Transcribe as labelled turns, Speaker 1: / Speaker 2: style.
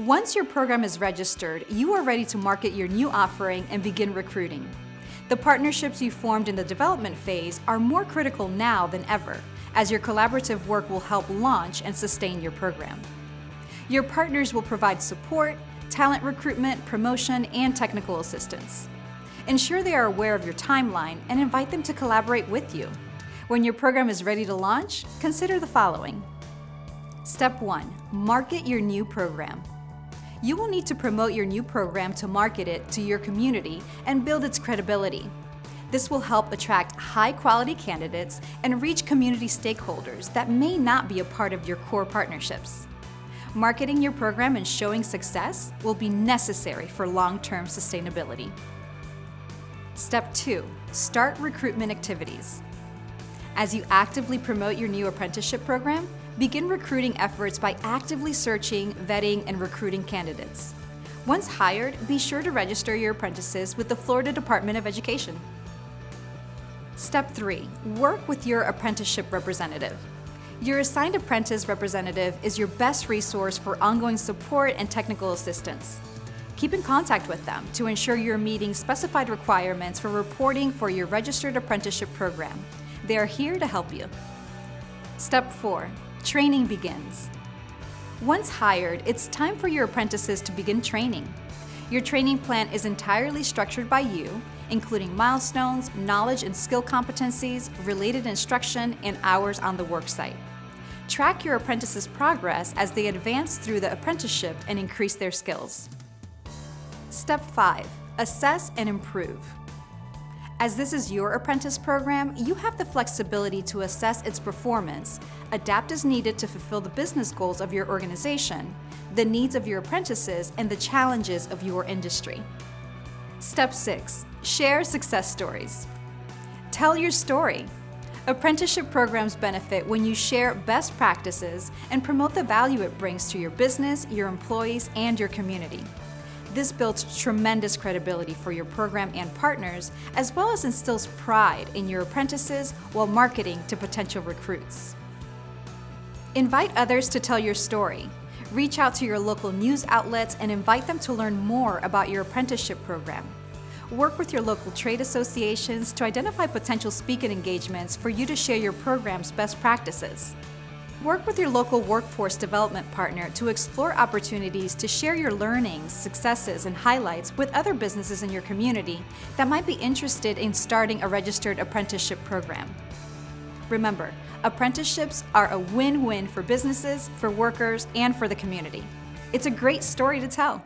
Speaker 1: Once your program is registered, you are ready to market your new offering and begin recruiting. The partnerships you formed in the development phase are more critical now than ever, as your collaborative work will help launch and sustain your program. Your partners will provide support, talent recruitment, promotion, and technical assistance. Ensure they are aware of your timeline and invite them to collaborate with you. When your program is ready to launch, consider the following. Step 1. Market your new program. You will need to promote your new program to market it to your community and build its credibility. This will help attract high-quality candidates and reach community stakeholders that may not be a part of your core partnerships. Marketing your program and showing success will be necessary for long-term sustainability. Step 2. Start recruitment activities. As you actively promote your new apprenticeship program, begin recruiting efforts by actively searching, vetting, and recruiting candidates. Once hired, be sure to register your apprentices with the Florida Department of Education. Step 3. Work with your apprenticeship representative. Your assigned apprentice representative is your best resource for ongoing support and technical assistance. Keep in contact with them to ensure you're meeting specified requirements for reporting for your registered apprenticeship program. They are here to help you. Step 4. Training begins. Once hired, it's time for your apprentices to begin training. Your training plan is entirely structured by you, including milestones, knowledge and skill competencies, related instruction, and hours on the worksite. Track your apprentices' progress as they advance through the apprenticeship and increase their skills. Step 5. Assess and improve. As this is your apprentice program, you have the flexibility to assess its performance, adapt as needed to fulfill the business goals of your organization, the needs of your apprentices, and the challenges of your industry. Step 6. Share success stories. Tell your story. Apprenticeship programs benefit when you share best practices and promote the value it brings to your business, your employees, and your community. This builds tremendous credibility for your program and partners, as well as instills pride in your apprentices while marketing to potential recruits. Invite others to tell your story. Reach out to your local news outlets and invite them to learn more about your apprenticeship program. Work with your local trade associations to identify potential speaking engagements for you to share your program's best practices. Work with your local workforce development partner to explore opportunities to share your learnings, successes, and highlights with other businesses in your community that might be interested in starting a registered apprenticeship program. Remember, apprenticeships are a win-win for businesses, for workers, and for the community. It's a great story to tell.